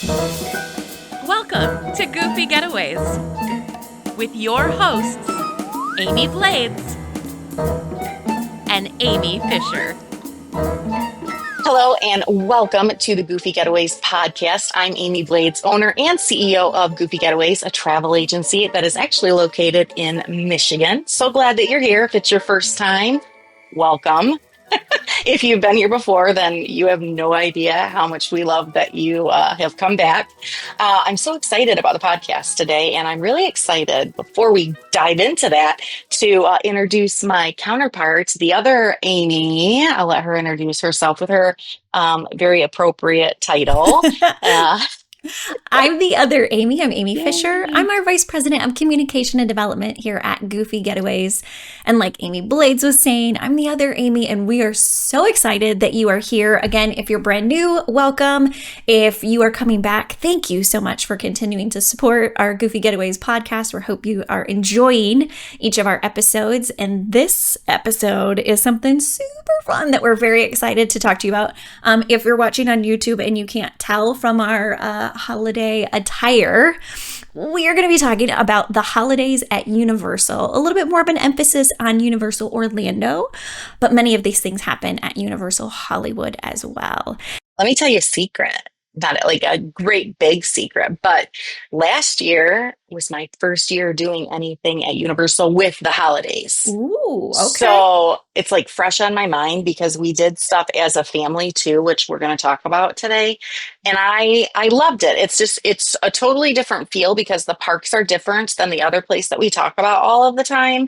Welcome to Goofy Getaways with your hosts, Amy Blades and Amy Fisher. Hello and welcome to the Goofy Getaways podcast. I'm Amy Blades, owner and CEO of Goofy Getaways, a travel agency that is actually located in Michigan. So glad that you're here. If it's your first time, welcome. If you've been here before, then you have no idea how much we love that you have come back. I'm so excited about the podcast today, and I'm really excited, before we dive into that, to introduce my counterpart, the other Amy. I'll let her introduce herself with her very appropriate title. Uh, I'm the other Amy. I'm Amy Yay. Fisher. I'm our Vice President of Communication and Development here at Goofy Getaways. And like Amy Blades was saying, I'm the other Amy, and we are so excited that you are here. Again, if you're brand new, welcome. If you are coming back, thank you so much for continuing to support our Goofy Getaways podcast. We hope you are enjoying each of our episodes. And this episode is something super fun that we're very excited to talk to you about. If you're watching on YouTube and you can't tell from our holiday attire, we are going to be talking about the holidays at Universal. A little bit more of an emphasis on Universal Orlando, but many of these things happen at Universal Hollywood as well. Let me tell you a secret. Not like a great big secret, but last year was my first year doing anything at Universal with the holidays. Ooh, okay. So it's like fresh on my mind because we did stuff as a family too, which we're going to talk about today. And I loved it. It's a totally different feel because the parks are different than the other place that we talk about all of the time.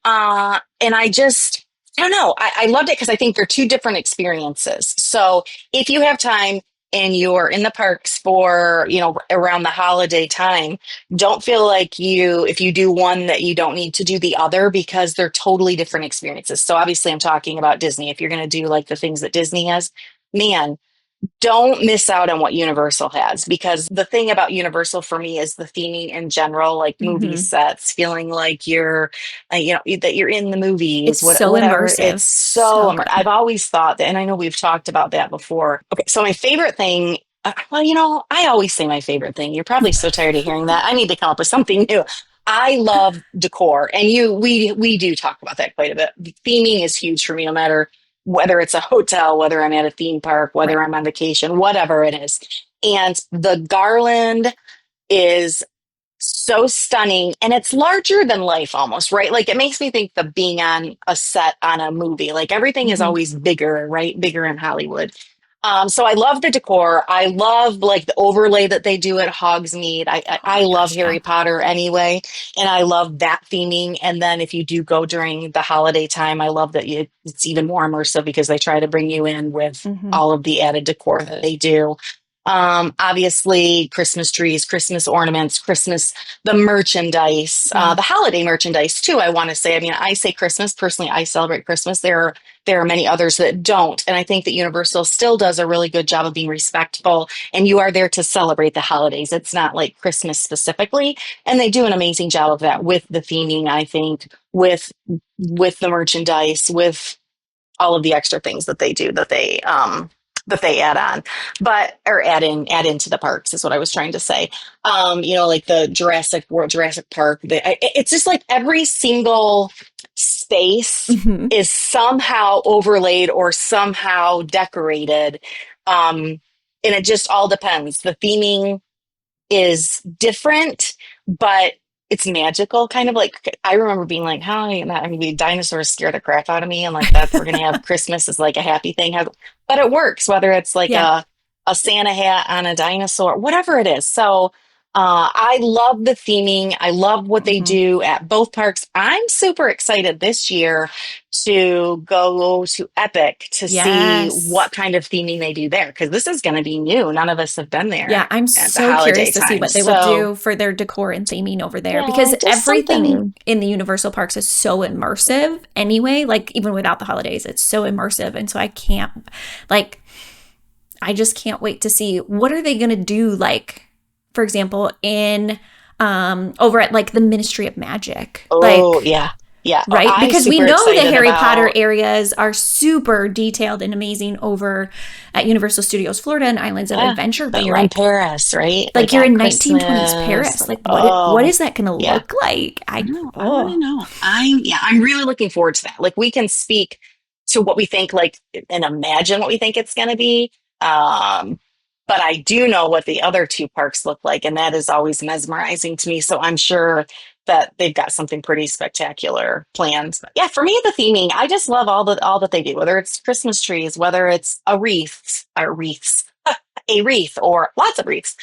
And I don't know. I loved it because I think they're two different experiences. So if you have time and you're in the parks for, around the holiday time, don't feel like if you do one that you don't need to do the other, because they're totally different experiences. So obviously I'm talking about Disney. If you're going to do like the things that Disney has, man, don't miss out on what Universal has, because the thing about Universal for me is the theming in general, like movie sets, feeling like you're, that you're in the movies. It's so whatever. immersive. It's so good. I've always thought that, and I know we've talked about that before. Okay, so my favorite thing, I always say my favorite thing. You're probably so tired of hearing that. I need to come up with something new. I love decor, and we do talk about that quite a bit. Theming is huge for me, no matter whether it's a hotel, whether I'm at a theme park, whether I'm on vacation, whatever it is. And the garland is so stunning, and it's larger than life almost, right? Like it makes me think of being on a set on a movie. Like everything is always bigger, right? Bigger in Hollywood. So I love the decor. I love like the overlay that they do at Hogsmeade. I love Harry Potter anyway, and I love that theming. And then if you do go during the holiday time, I love that it's even more immersive because they try to bring you in with all of the added decor that they do. Obviously Christmas trees, Christmas ornaments, the merchandise, the holiday merchandise too. I want to say, I say Christmas personally, I celebrate Christmas. There are many others that don't. And I think that Universal still does a really good job of being respectful, and you are there to celebrate the holidays. It's not like Christmas specifically. And they do an amazing job of that with the theming, I think, with the merchandise, with all of the extra things that they do, that they add on, or add into the parks is what I was trying to say. Like the Jurassic Park. It's just like every single space is somehow overlaid or somehow decorated. And it just all depends. The theming is different, but it's magical, kind of like I remember being like, dinosaurs scare the crap out of me, and like that we're gonna have Christmas is like a happy thing, but it works whether it's like a Santa hat on a dinosaur, whatever it is. So I love the theming. I love what they do at both parks. I'm super excited this year to go to Epic to see what kind of theming they do there, because this is going to be new. None of us have been there. Yeah, I'm so curious to see what they will do for their decor and theming over there, because everything in the Universal parks is so immersive anyway. Like even without the holidays, it's so immersive, and so I just can't wait to see what are they going to do. Like, for example, in over at like the Ministry of Magic. Oh, yeah. Yeah. Oh, right? I'm Because we super know the excited Harry Potter about, areas are super detailed and amazing over at Universal Studios Florida and Islands of yeah, Adventure, but but you're in Paris, right? like Like you're at in 1920s Christmas. Paris. Like, Like what oh, is that going to yeah. look like? I want to know. I'm really looking forward to that. Like we can speak to what we think, like, and imagine what we think it's going to be. Um, but I do know what the other two parks look like, and that is always mesmerizing to me. So I'm sure that they've got something pretty spectacular planned. But yeah, for me, the theming, I just love all that they do. Whether it's Christmas trees, whether it's a wreath, or lots of wreaths.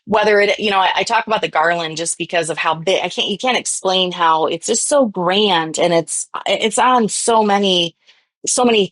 Whether it, I talk about the garland just because of how big. You can't explain how it's just so grand, and it's on so many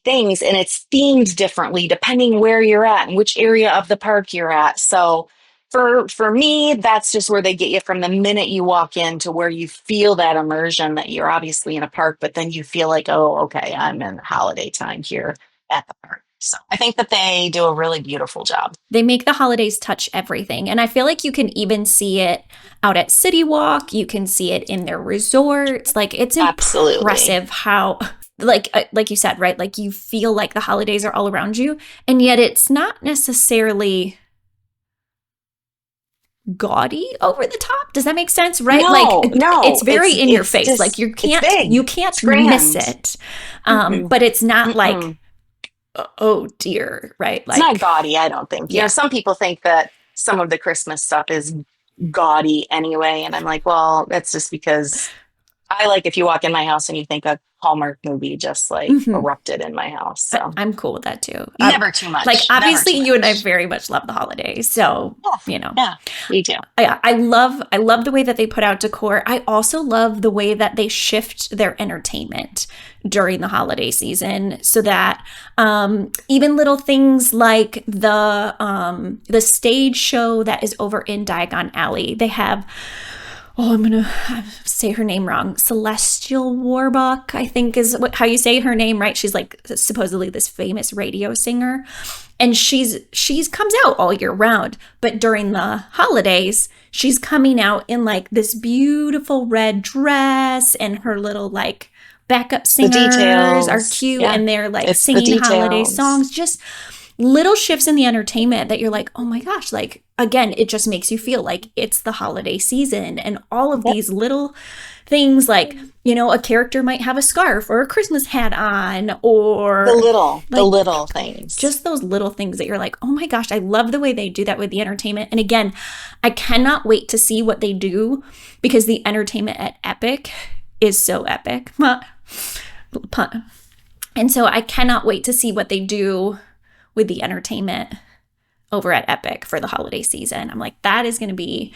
things, and it's themed differently depending where you're at and which area of the park you're at. So for me, that's just where they get you from the minute you walk in to where you feel that immersion that you're obviously in a park, but then you feel like, oh, okay, I'm in holiday time here at the park. So I think that they do a really beautiful job. They make the holidays touch everything. And I feel like you can even see it out at City Walk. You can see it in their resorts. Like it's Absolutely. impressive how like you said, right? Like you feel like the holidays are all around you, and yet it's not necessarily gaudy over the top. Does that make sense? Right? Like No, it's no, very in your it's face. Like just it's big. you can't It's miss grand. it. Mm-mm, But it's not like, mm-mm. oh dear, right? It's not Like gaudy, I don't think. yeah. Some people think that some of the Christmas stuff is gaudy anyway, and I'm like, well, that's just because I like if you walk in my house and you think a Hallmark movie just like Mhm. erupted in my house. So I'm cool with that too. never too Like much. Never obviously too you and I much. very much love the holidays. So, Yeah, you know, yeah, we do. I love the way that they put out decor. I also love the way that they shift their entertainment during the holiday season so that even little things like the stage show that is over in Diagon Alley, they have, oh, I'm gonna say her name wrong. Celestial Warbuck, I think is how you say her name, right? She's like supposedly this famous radio singer, and she's comes out all year round, but during the holidays, she's coming out in like this beautiful red dress, and her little like backup The singers are details. cute, Yeah, and they're like it's the singing holiday details. songs. Just little shifts in the entertainment that you're like, oh my gosh, like again, it just makes you feel like it's the holiday season. And all of Yep. these little things like, a character might have a scarf or a Christmas hat on, The or little, the like little things. just those little things that you're like, oh my gosh, I love the way they do that with the entertainment. And again, I cannot wait to see what they do because the entertainment at Epic is so epic. And so I cannot wait to see what they do with the entertainment over at Epic for the holiday season. I'm like, that is going to be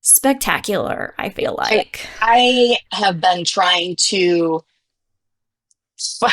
spectacular, I feel I like. I have been trying to I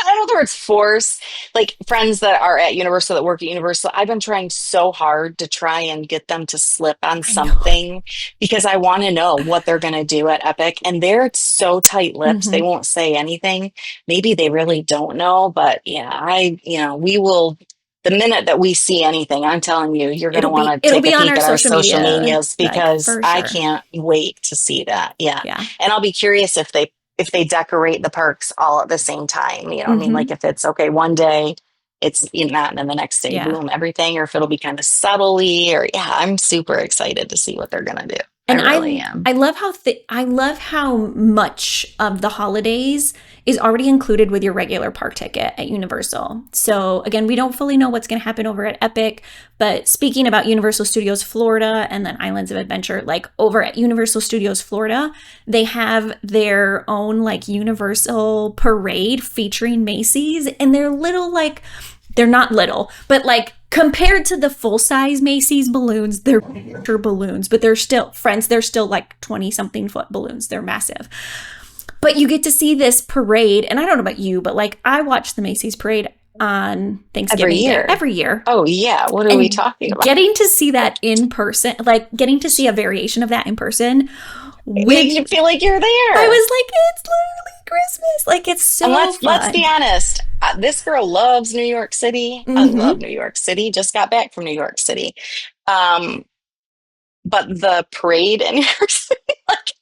don't know the words force, like friends that are at Universal that work at Universal. I've been trying so hard to try and get them to slip on I know. something because I want to know what they're going to do at Epic. And they're so tight-lipped, they Mm-hmm. won't say anything. Maybe they really don't know, but yeah, we will. The minute that we see anything, I'm telling you, you're going to want to It'll take a be on peek our at our social social media, medias like because for I sure. can't wait to see that. Yeah. Yeah. And I'll be curious if they decorate the parks all at the same time. I mean, like Mm-hmm. if it's okay, one day it's that, and then the next day, Yeah. boom, everything, or if it'll be kind of subtly, or yeah, I'm super excited to see what they're gonna do. I And really am. I love how I love how much of the holidays is already included with your regular park ticket at Universal. So again, we don't fully know what's going to happen over at Epic, but speaking about Universal Studios Florida and then Islands of Adventure, like over at Universal Studios Florida, they have their own like Universal parade featuring Macy's, and they're not little, but like compared to the full size Macy's balloons, they're miniature balloons, but they're still like 20 something foot balloons. They're massive. But you get to see this parade. And I don't know about you, but like I watch the Macy's parade on Every Thanksgiving Day year. every year. Oh yeah, what are we And talking about? getting to see that in person, like getting to see a variation of that in person It with, makes you feel like you're I there. was like, it's literally Christmas. Like it's And so let's be fun. honest. This girl loves New York City. I love Mm-hmm. New York City. Just got back from New York City. Um, but the parade in New York City, like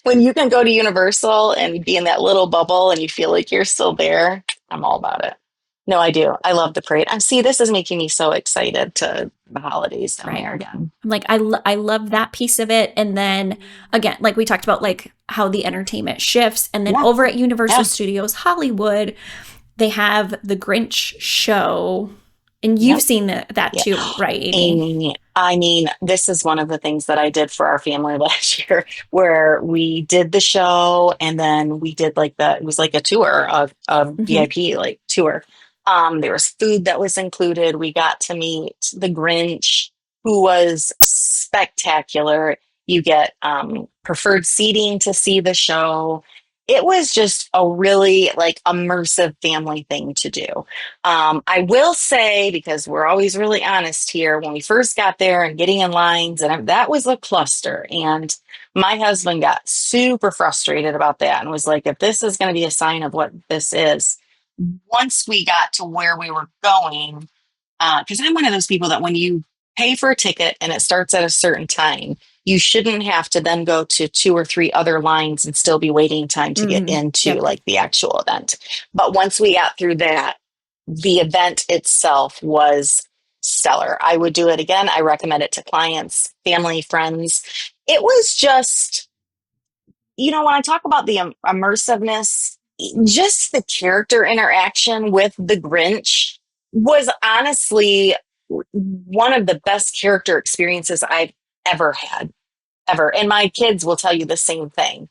When you can go to Universal and be in that little bubble and you feel like you're still there, I'm all about it. No, I do. I love the parade. And see, this is making me so excited to the holidays down Right. there again. I'm like, I love that piece of it. And then again, like we talked about, like how the entertainment shifts. And then Yeah. over at Universal Yeah. Studios Hollywood, they have the Grinch show. And you've Yep. seen that Yeah. too, right, Amy? Amy, I mean, this is one of the things that I did for our family last year, where we did the show and then we did like it was like a tour of Mm-hmm. VIP, like tour. There was food that was included. We got to meet the Grinch, who was spectacular. You get preferred seating to see the show. It was just a really like immersive family thing to do. I will say, because we're always really honest here, when we first got there and getting in lines, and that was a cluster. And my husband got super frustrated about that and was like, if this is going to be a sign of what this is, once we got to where we were going, because I'm one of those people that when you pay for a ticket and it starts at a certain time, you shouldn't have to then go to two or three other lines and still be waiting time to get into Yep. like the actual event. But once we got through that, the event itself was stellar. I would do it again. I recommend it to clients, family, friends. It was just, when I talk about the immersiveness, just the character interaction with the Grinch was honestly one of the best character experiences I've ever had, ever. And my kids will tell you the same thing.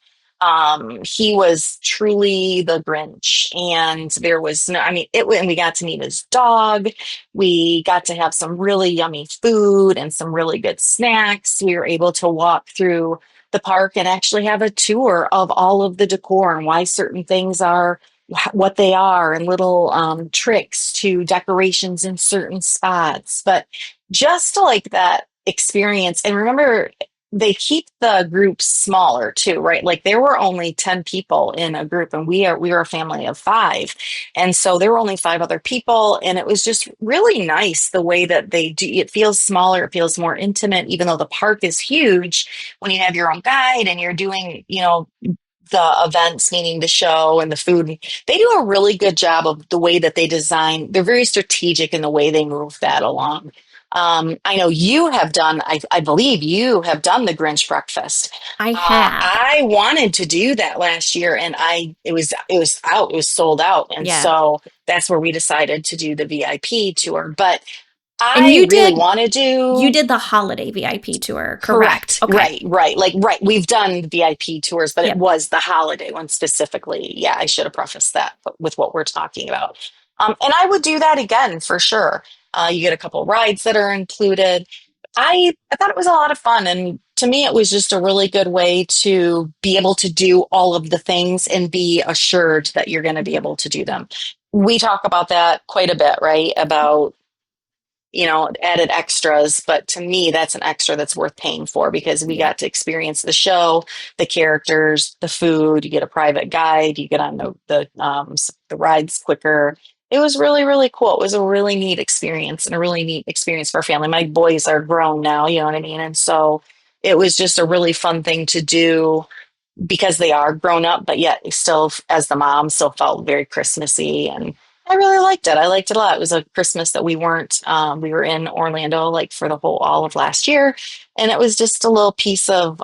He was truly the Grinch, and there was no, I mean, and we got to meet his dog. We got to have some really yummy food and some really good snacks. We were able to walk through the park and actually have a tour of all of the decor and why certain things are what they are, and little tricks to decorations in certain spots. But just to like that experience, and remember, they keep the groups smaller too, right? Like there were only 10 people in a group, and we were a family of 5. And so there were only 5 other people. And it was just really nice the way that they do. It feels smaller. It feels more intimate, even though the park is huge. When you have your own guide and you're doing, the events, meaning the show and the food, they do a really good job of the way that they design. They're very strategic in the way they move that along. I know you have done, I believe you have done the Grinch breakfast. I have. I wanted to do that last year, and it was out, it was sold out. And Yeah. so that's where we decided to do the VIP tour. But And I really want to do. You did the holiday VIP tour, correct? Okay. Right. Right. We've done VIP tours, but Yep. it was the holiday one specifically. Yeah, I should have prefaced that with what we're talking about. And I would do that again for sure. You get a couple rides that are included. I thought it was a lot of fun. And to me, it was just a really good way to be able to do all of the things and be assured that you're going to be able to do them. We talk about that quite a bit, right? About added extras. But to me, that's an extra that's worth paying for, because we got to experience the show, the characters, the food. You get a private guide. You get on the rides quicker. It was really, really cool. It was a really neat experience, and a really neat experience for our family. My boys are grown now, you know what I mean? And so it was just a really fun thing to do, because they are grown up, but yet still, as the mom, still felt very Christmassy. And I really liked it. I liked it a lot. It was a Christmas that we were in Orlando like for the all of last year. And it was just a little piece of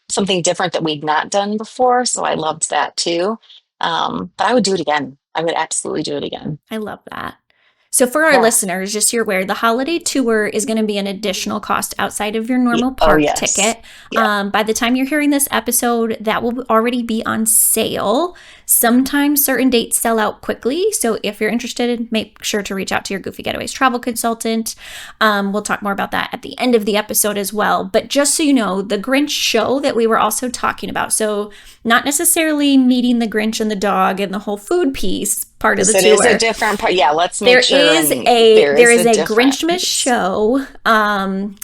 something different that we'd not done before. So I loved that too. But I would do it again. I would absolutely do it again. I love that. So for our listeners, just so you're aware, the holiday tour is going to be an additional cost outside of your normal park ticket. Yeah. By the time you're hearing this episode, that will already be on sale. Sometimes certain dates sell out quickly. So if you're interested, make sure to reach out to your Goofy Getaways travel consultant. We'll talk more about that at the end of the episode as well. But just so you know, the Grinch show that we were also talking about, so not necessarily meeting the Grinch and the dog and the whole food piece part of the tour. It is a different part. Yeah, let's make sure. There is a Grinchmas show, and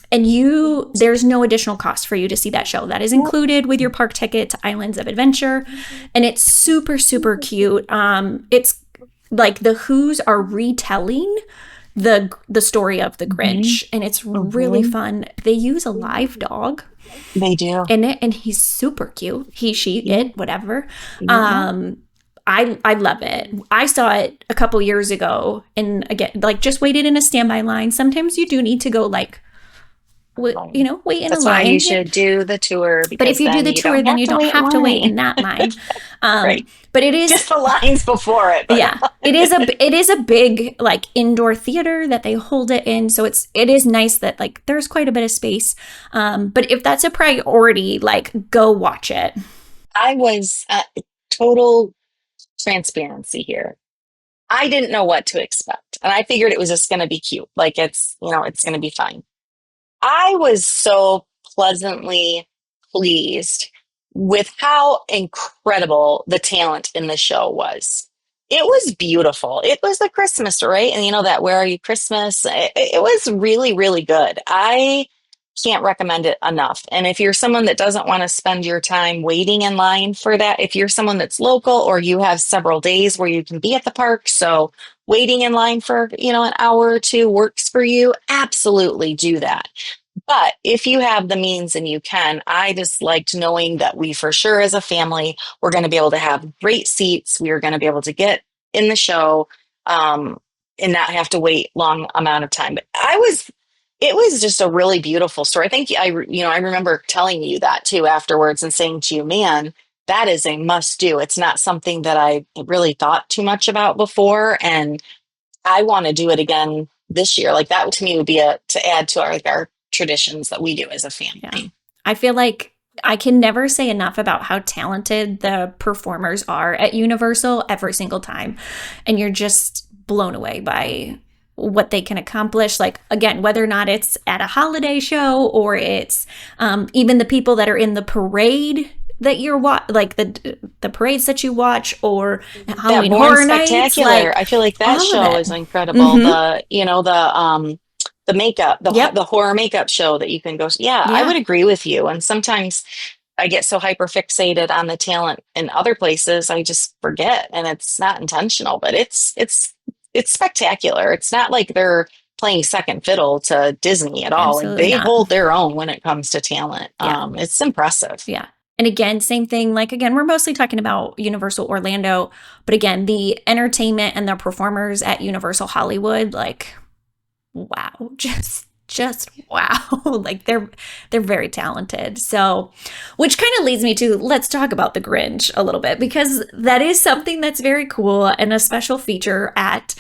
there's no additional cost for you to see that show. That is included with your park ticket to Islands of Adventure, and it's super, super cute. It's like the Who's are retelling the story of the Mhm. Grinch, and it's really Mhm. fun. They use a live dog They do. in it, and he's super cute. He, she, Yeah. it, whatever. Yeah. I love it. I saw it a couple years ago, and again, like just waited in a standby line. Sometimes you do need to go like, wait in a That's why you line. should do the tour But if because you do then the you tour, don't then have you to don't wait in have to wait line. in that line. Right. But it is, Just the lines before it, but yeah, it is a big like indoor theater that they hold it in. So it is nice that like there's quite a bit of space. But if that's a priority, like go watch it. I was total transparency here. I didn't know what to expect. And I figured it was just going to be cute. Like it's going to be fine. I was so pleasantly pleased with how incredible the talent in the show was. It was beautiful. It was the Christmas, right? And that Where Are You Christmas? It was really, really good. I can't recommend it enough. And if you're someone that doesn't want to spend your time waiting in line for that, if you're someone that's local or you have several days where you can be at the park, so waiting in line for, an hour or two works for you, absolutely do that. But if you have the means and you can, I just liked knowing that we for sure as a family, we're going to be able to have great seats. We are going to be able to get in the show um, and not have to wait long amount of time. But it was just a really beautiful story. I think I remember telling you that too afterwards and saying to you, man, that is a must do. It's not something that I really thought too much about before. And I want to do it again this year. Like that to me would be to add to our traditions that we do as a Yeah. family. I feel like I can never say enough about how talented the performers are at Universal every single time. And you're just blown away by what they can accomplish. Like, again, whether or not it's at a holiday show or it's even the people that are in the parade that you're like the parades that you watch or That Halloween Born Horror Nights, Spectacular, like I feel like that all of show it. is incredible. Mm-hmm. The makeup, Yep. the horror makeup show that you can go. Yeah, I would Yeah. agree with you. And sometimes I get so hyper fixated on the talent in other places, I just forget, and it's not intentional, but it's spectacular. It's not like they're playing second fiddle to Disney at all. Like Absolutely they not. hold their own when it comes to talent. Yeah. It's impressive. Yeah. And again, same thing. Like, again, we're mostly talking about Universal Orlando, but again, the entertainment and the performers at Universal Hollywood, like, wow, just wow. Like they're very talented. So, which kind of leads me to let's talk about the Grinch a little bit because that is something that's very cool and a special feature at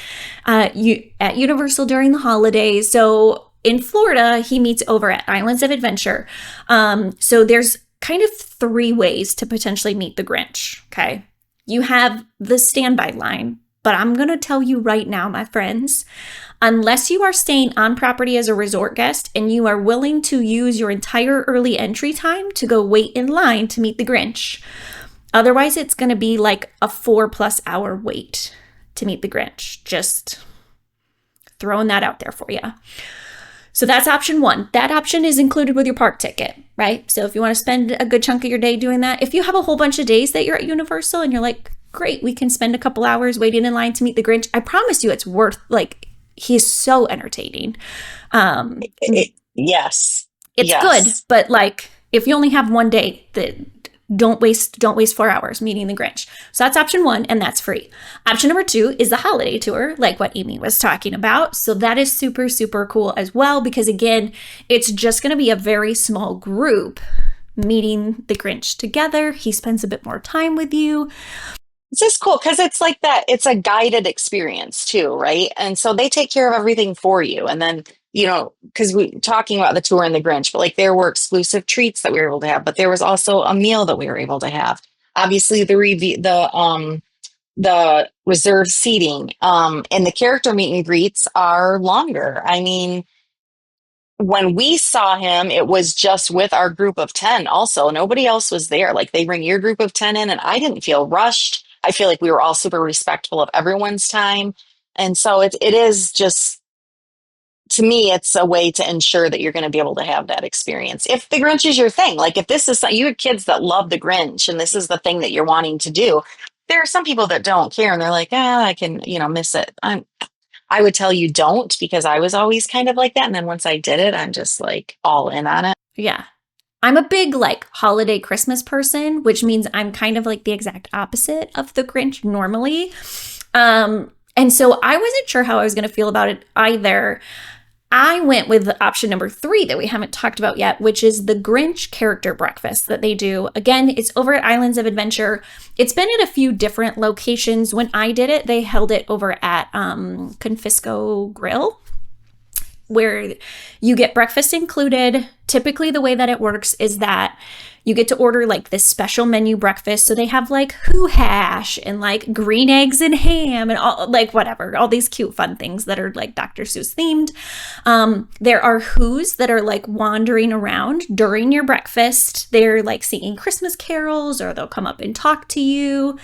Universal during the holidays. So in Florida, he meets over at Islands of Adventure. So there's kind of three ways to potentially meet the Grinch. Okay, you have the standby line, but I'm gonna tell you right now, my friends. Unless you are staying on property as a resort guest and you are willing to use your entire early entry time to go wait in line to meet the Grinch. Otherwise, it's going to be like a 4+ hour wait to meet the Grinch. Just throwing that out there for you. So that's option one. That option is included with your park ticket, right? So if you want to spend a good chunk of your day doing that, if you have a whole bunch of days that you're at Universal and you're like, great, we can spend a couple hours waiting in line to meet the Grinch, I promise you it's worth he's so entertaining. Yes. It's good, Yes. but like if you only have one day, don't waste 4 hours meeting the Grinch. So that's option one, and that's free. Option number two is the holiday tour, like what Amy was talking about. So that is super, super cool as well, because again, it's just going to be a very small group meeting the Grinch together. He spends a bit more time with you. It's just cool because it's like that. It's a guided experience too, right? And so they take care of everything for you. And then, because we talking about the tour and the Grinch, but like there were exclusive treats that we were able to have, but there was also a meal that we were able to have. Obviously, the reserved seating, and the character meet and greets are longer. I mean, when we saw him, it was just with our group of 10 also. Nobody else was there. Like they bring your group of 10 in, and I didn't feel rushed. I feel like we were all super respectful of everyone's time. And so it is just, to me, it's a way to ensure that you're going to be able to have that experience. If the Grinch is your thing, like if this is, you have kids that love the Grinch and this is the thing that you're wanting to do, there are some people that don't care and they're like, I can, miss it. I would tell you don't, because I was always kind of like that. And then once I did it, I'm just like all in on it. Yeah. I'm a big like holiday Christmas person, which means I'm kind of like the exact opposite of the Grinch normally. And so I wasn't sure how I was going to feel about it either. I went with option number 3 that we haven't talked about yet, which is the Grinch character breakfast that they do. Again, it's over at Islands of Adventure. It's been at a few different locations. When I did it, they held it over at Confisco Grill, where you get breakfast included. Typically, the way that it works is that you get to order like this special menu breakfast. So they have like Who hash and like green eggs and ham and all like whatever, all these cute fun things that are like Dr. Seuss themed. There are Who's that are like wandering around during your breakfast. They're like singing Christmas carols, or they'll come up and talk to you.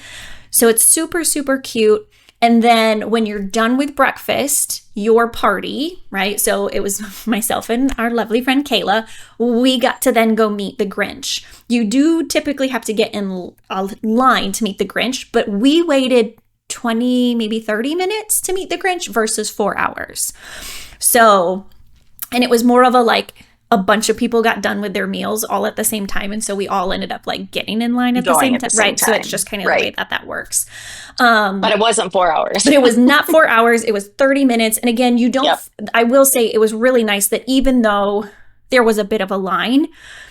So it's super, super cute. And then when you're done with breakfast, your party, right? So it was myself and our lovely friend Kayla. We got to then go meet the Grinch. You do typically have to get in a line to meet the Grinch, but we waited 20, maybe 30 minutes to meet the Grinch versus 4 hours. So, and it was more of a like, a bunch of people got done with their meals all at the same time. And so we all ended up like getting in line at the same time. Right. So it's just kind of the way that works. But it wasn't 4 hours. But it was not 4 hours. It was 30 minutes. And again, you don't, I will say it was really nice that even though there was a bit of a line,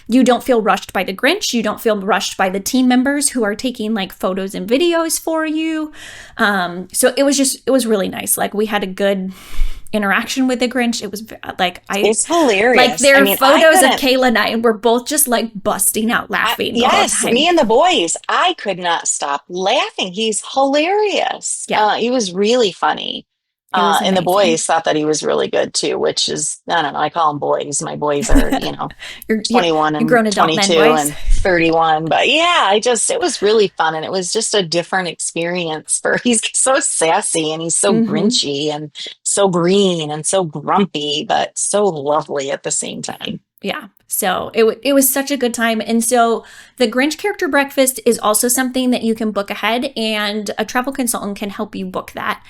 you don't feel rushed by the Grinch. You don't feel rushed by the team members who are taking like photos and videos for you. So it was really nice. Like we had a good interaction with the Grinch. It was like, it's hilarious. Like there are photos of Kayla and I, and we're both just like busting out laughing. Yes, me and the boys. I could not stop laughing. He's hilarious. Yeah. He was really funny. And the boys thought that he was really good too, which is, I don't know, I call them boys. My boys are, 21 and 22 and 31. But yeah, it was really fun. And it was just a different experience he's so sassy and he's so grinchy and so green and so grumpy, but so lovely at the same time. Yeah. So it was such a good time. And so the Grinch character breakfast is also something that you can book ahead, and a travel consultant can help you book that.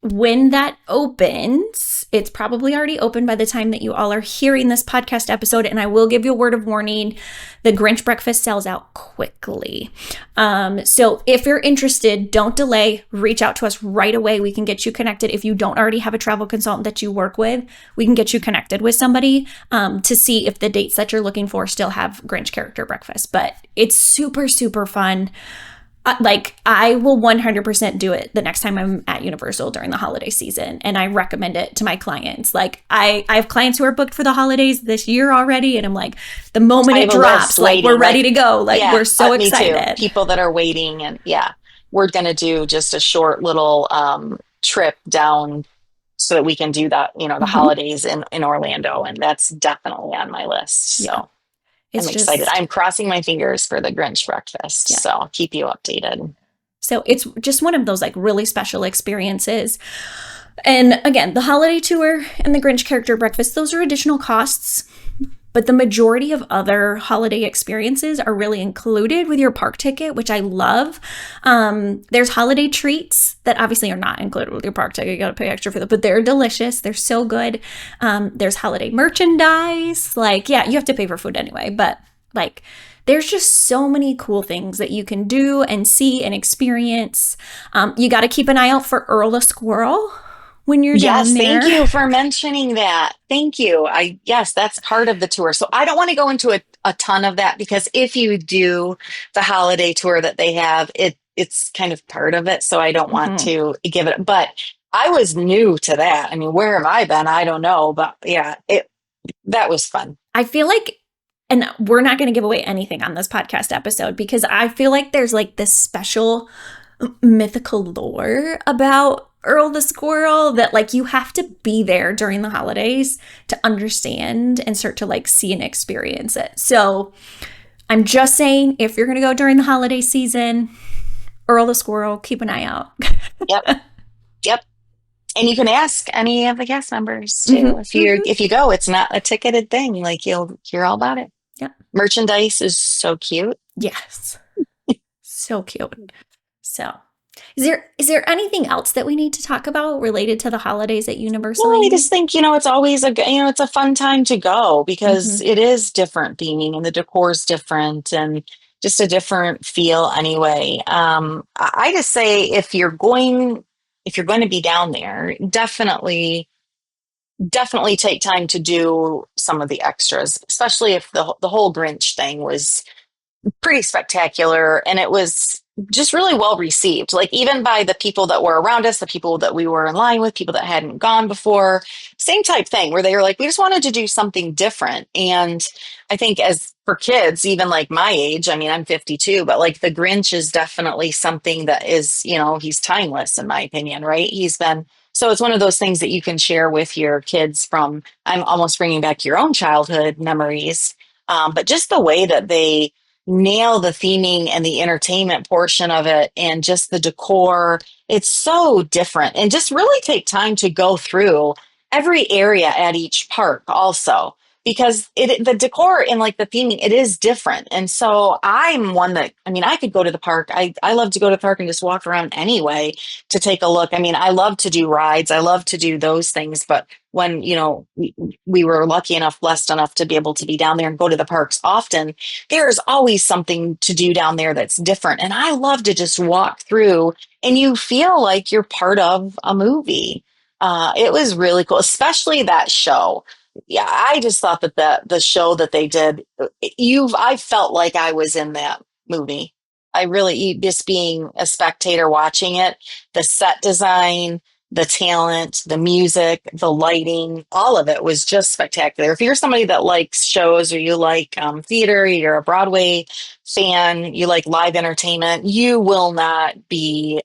When that opens, it's probably already open by the time that you all are hearing this podcast episode. And I will give you a word of warning. The Grinch breakfast sells out quickly. So if you're interested, don't delay. Reach out to us right away. We can get you connected. If you don't already have a travel consultant that you work with, we can get you connected with somebody to see if the dates that you're looking for still have Grinch character breakfast. But it's super, super fun. I will 100% do it the next time I'm at Universal during the holiday season. And I recommend it to my clients. Like I have clients who are booked for the holidays this year already. And I'm like, the moment it drops, like we're ready to go. Like we're so excited. Me too. People that are waiting, and we're going to do just a short little trip down so that we can do that, the holidays in Orlando. And that's definitely on my list. So. I'm excited. I'm crossing my fingers for the Grinch breakfast. So I'll keep you updated. So it's just one of those like really special experiences. And again, the holiday tour and the Grinch character breakfast, those are additional costs. But the majority of other holiday experiences are really included with your park ticket, which I love. There's holiday treats that obviously are not included with your park ticket. You got to pay extra for them, but they're delicious. They're so good. There's holiday merchandise. Like, you have to pay for food anyway, but like, there's just so many cool things that you can do and see and experience. You got to keep an eye out for Earl the Squirrel when you're down there. Yes, thank you for mentioning that. Thank you. That's part of the tour. So I don't want to go into a ton of that, because if you do the holiday tour that they have, it's kind of part of it. So I don't want to give it, but I was new to that. I mean, where have I been? I don't know, but that was fun. I feel like, and we're not going to give away anything on this podcast episode, because I feel like there's like this special mythical lore about Earl the Squirrel that like you have to be there during the holidays to understand and start to like see and experience it. So I'm just saying, if you're going to go during the holiday season, Earl the Squirrel, keep an eye out. Yep. And you can ask any of the cast members too. If you go, it's not a ticketed thing. Like you'll hear all about it. Yeah. Merchandise is so cute. Yes. So cute. So Is there anything else that we need to talk about related to the holidays at Universal, No, I Amy? just think, it's always it's a fun time to go because Mm-hmm. it is different theming and the decor is different and just a different feel anyway. I just say if you're going to be down there, definitely take time to do some of the extras, especially if the whole Grinch thing was pretty spectacular and it was just really well received, like even by the people that were around us, the people that we were in line with, people that hadn't gone before. Same type thing where they were like, we just wanted to do something different. And I think as for kids, even like my age, I mean, I'm 52, but like the Grinch is definitely something that is, he's timeless in my opinion, right? So it's one of those things that you can share with your kids. From I'm almost bringing back your own childhood memories, but just the way that they nail the theming and the entertainment portion of it and just the decor. It's so different, and just really take time to go through every area at each park also, because the decor and like the theming, it is different. And so I'm one that, I mean, I could go to the park. I love to go to the park and just walk around anyway to take a look. I mean, I love to do rides. I love to do those things. But when, we were lucky enough, blessed enough to be able to be down there and go to the parks often, there's always something to do down there that's different. And I love to just walk through and you feel like you're part of a movie. It was really cool, especially that show. Yeah, I just thought that the show that they did, I felt like I was in that movie. I really, just being a spectator watching it, the set design, the talent, the music, the lighting, all of it was just spectacular. If you're somebody that likes shows or you like theater, you're a Broadway fan, you like live entertainment, you will not be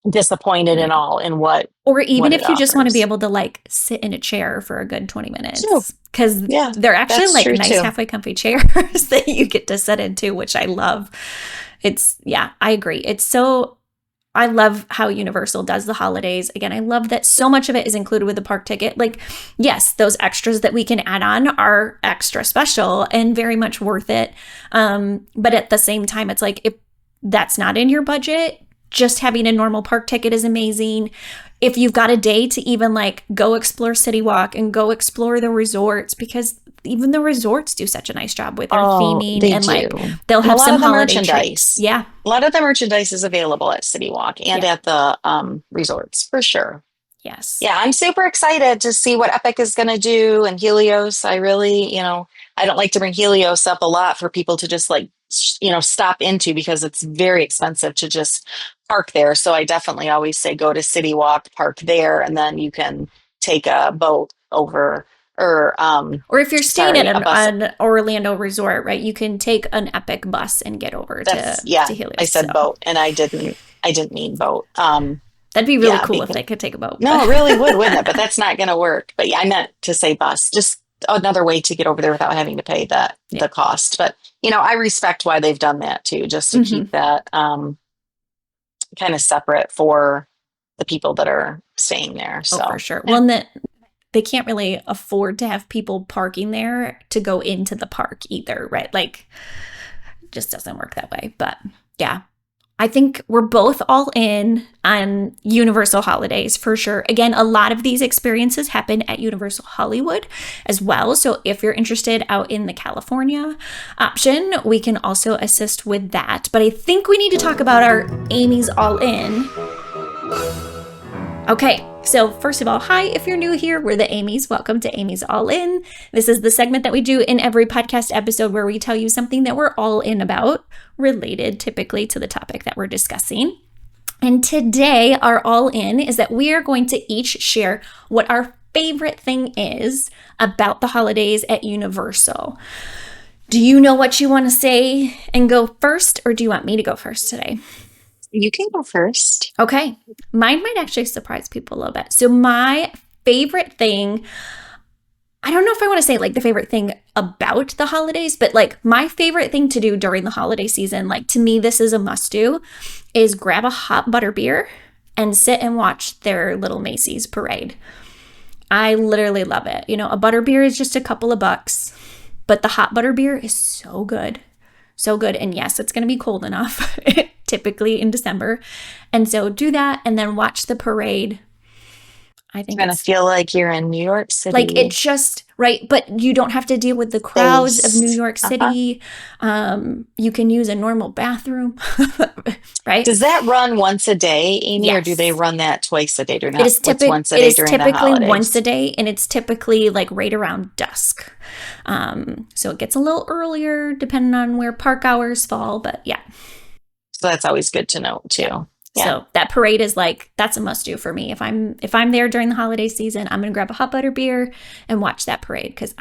disappointed at Right. all in what Or even it if you just want to be offers. able to like sit in a chair for a good 20 True. minutes, because Yeah, they're actually that's like true nice too. halfway comfy chairs that you get to sit into, which I love. Yeah, I agree. I love how Universal does the holidays. Again, I love that so much of it is included with the park ticket. Like, yes, those extras that we can add on are extra special and very much worth it. But at the same time, it's like, if that's not in your budget, just having a normal park ticket is amazing. If you've got a day to even like go explore City Walk and go explore the resorts, because even the resorts do such a nice job with their Oh, theming, they and like do. they'll And a have lot some of the holiday treats. merchandise. Yeah. A lot of the merchandise is available at City Walk and Yeah. at the resorts for sure. Yes. Yeah, I'm super excited to see what Epic is going to do and Helios. I really, I don't like to bring Helios up a lot for people to just like, stop into because it's very expensive to just park there. So I definitely always say go to City Walk, park there, and then you can take a boat over or, Or if you're staying at sorry, a bus. an Orlando resort, right, you can take an Epic bus and get over That's, to yeah, I Helios. said So boat and I didn't mean boat. that'd be really Yeah, cool if because they could take a boat. no, it really would, wouldn't it? But that's not going to work. But yeah, I meant to say bus. Just another way to get over there without having to pay Yeah. the cost. But I respect why they've done that too, just to Mm-hmm. keep that kind of separate for the people that are staying there. Oh, for So sure. Well, yeah. and that they can't really afford to have people parking there to go into the park either, right? Like, it just doesn't work that way. But yeah, I think we're both all in on Universal holidays for sure. Again, a lot of these experiences happen at Universal Hollywood as well. So if you're interested out in the California option, we can also assist with that. But I think we need to talk about our Amy's All In. Okay, so first of all, hi, if you're new here, we're the Amy's. Welcome to Amy's All In. This is the segment that we do in every podcast episode where we tell you something that we're all in about, related typically to the topic that we're discussing. And today, our all in is that we are going to each share what our favorite thing is about the holidays at Universal. Do you know what you want to say and go first, or do you want me to go first today? You can go first. Okay. Mine might actually surprise people a little bit. So my favorite thing, I don't know if I want to say like the favorite thing about the holidays, but like my favorite thing to do during the holiday season, like to me, this is a must do, is grab a hot butter beer and sit and watch their little Macy's parade. I literally love it. A butter beer is just a couple of bucks, but the hot butter beer is so good. So good. And yes, it's going to be cold enough, typically in December. And so do that and then watch the parade. I think You're gonna it's feel like you're in New York like City. it's just right, but you don't have to deal with the crowds of New Space. York Uh-huh. City. You can use a normal bathroom, right? Does that run once a day, Amy, or do they Yes. run that twice a day? Or It not? is What's typic once a it day is during the typically once a holidays? day, and it's typically like right around dusk. So it gets a little earlier depending on where park hours fall, but yeah. So that's always good to know Yeah. too. Yeah. So that parade is like that's a must do for me. If I'm there during the holiday season, I'm gonna grab a hot butter beer and watch that parade because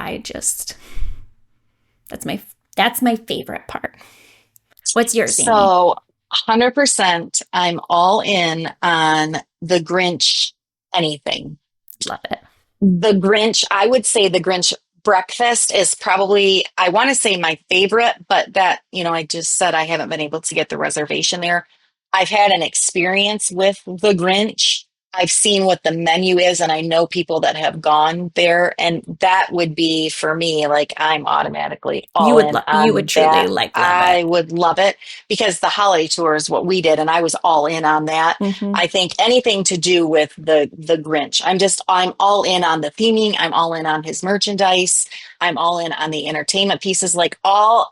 that's my that's my favorite part. What's yours, Amy? So 100% I'm all in on the Grinch anything. Love it. The Grinch, I would say the Grinch breakfast is probably, I want to say my favorite, but that, I just said I haven't been able to get the reservation there. I've had an experience with the Grinch. I've seen what the menu is, and I know people that have gone there, and that would be for me, like I'm automatically all in You would on truly that. like love it. I would love it because the holiday tour is what we did, and I was all in on that. Mm-hmm. I think anything to do with the Grinch. I'm all in on the theming. I'm all in on his merchandise. I'm all in on the entertainment pieces, like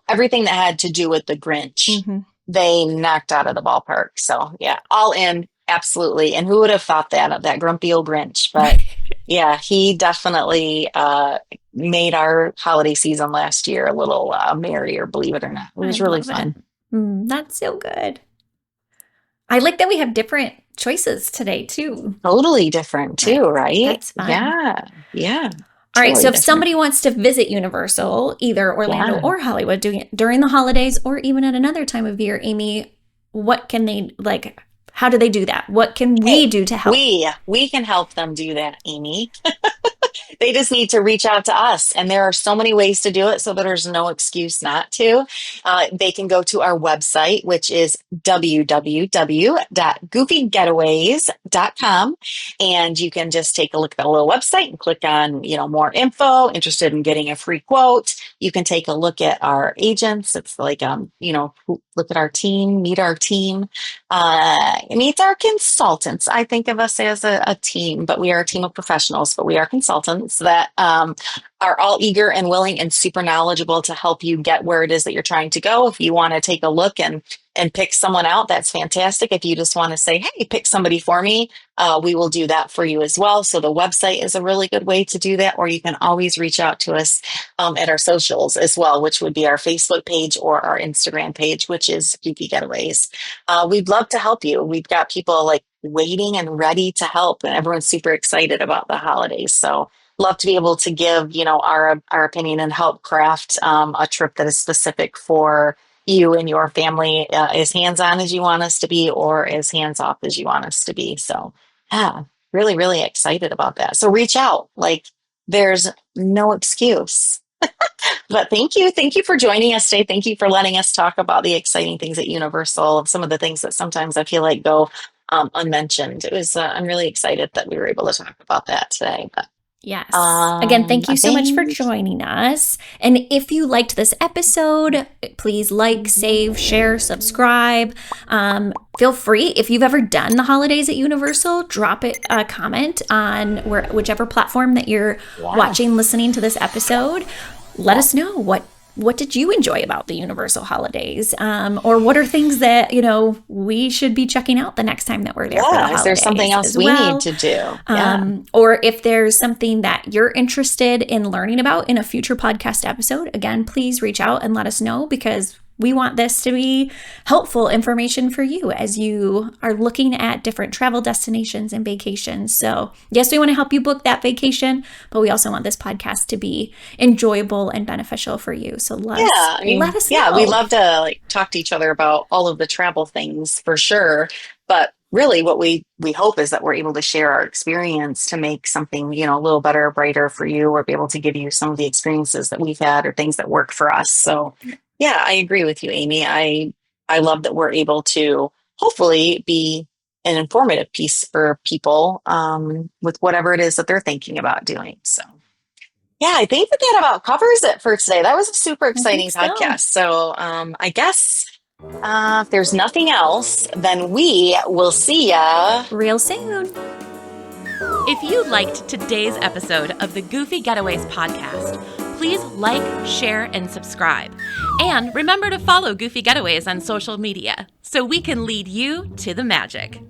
everything that had to do with the Grinch. Mm-hmm. They knocked out of the ballpark. So yeah, all in, absolutely. And who would have thought that of that grumpy old Grinch? But Right. yeah, he definitely made our holiday season last year a little merrier, believe it or not. It I was really love it. fun. That's so good. I like that we have different choices today too. Totally different too, Right. right? That's fun. Yeah. Yeah. All right. So Totally if different. somebody wants to visit Universal, either Orlando Yeah. or Hollywood during the holidays or even at another time of year, Amy, what can they like? How do they do that? What can we Hey, do to help? we can help them do that, Amy. They just need to reach out to us. And there are so many ways to do it, so there's no excuse not to. They can go to our website, which is www.goofygetaways.com. And you can just take a look at the little website and click on, more info, interested in getting a free quote. You can take a look at our agents. It's like, look at our team, meet our team. Meet our consultants. I think of us as a team, but we are a team of professionals, but we are consultants that are all eager and willing and super knowledgeable to help you get where it is that you're trying to go. If you want to take a look and pick someone out, that's fantastic. If you just want to say, hey, pick somebody for me, we will do that for you as well. So the website is a really good way to do that, or you can always reach out to us at our socials as well, which would be our Facebook page or our Instagram page, which is Goofy Getaways. We'd love to help you. We've got people like waiting and ready to help, and everyone's super excited about the holidays. So love to be able to give, our opinion and help craft a trip that is specific for you and your family, as hands-on as you want us to be or as hands-off as you want us to be. So yeah, really, really excited about that. So reach out. Like there's no excuse. But thank you. Thank you for joining us today. Thank you for letting us talk about the exciting things at Universal, some of the things that sometimes I feel like go unmentioned. I'm really excited that we were able to talk about that today. But Yes. Again, thank you I so much for think, joining us. And if you liked this episode, please like, save, share, subscribe. Feel free, if you've ever done the holidays at Universal, drop it a comment on whichever platform that you're yeah, watching, listening to this episode. Let us know what did you enjoy about the Universal holidays? Or what are things that, we should be checking out the next time that we're there for the yeah. Is there something holidays else as we need well? to do? Yeah. Or if there's something that you're interested in learning about in a future podcast episode, again, please reach out and let us know because we want this to be helpful information for you as you are looking at different travel destinations and vacations. So, yes, we want to help you book that vacation, but we also want this podcast to be enjoyable and beneficial for you. So, Yeah, I let mean, us yeah, we know. love to like talk to each other about all of the travel things for sure. But really what we hope is that we're able to share our experience to make something, a little better, brighter for you, or be able to give you some of the experiences that we've had or things that work for us. So yeah, I agree with you, Amy. I love that we're able to hopefully be an informative piece for people with whatever it is that they're thinking about doing. So Yeah, I think that about covers it for today. That was a super I think exciting so. podcast. So I guess if there's nothing else, then we will see ya. Real soon. If you liked today's episode of the Goofy Getaways podcast, please like, share, and subscribe. And remember to follow Goofy Getaways on social media so we can lead you to the magic.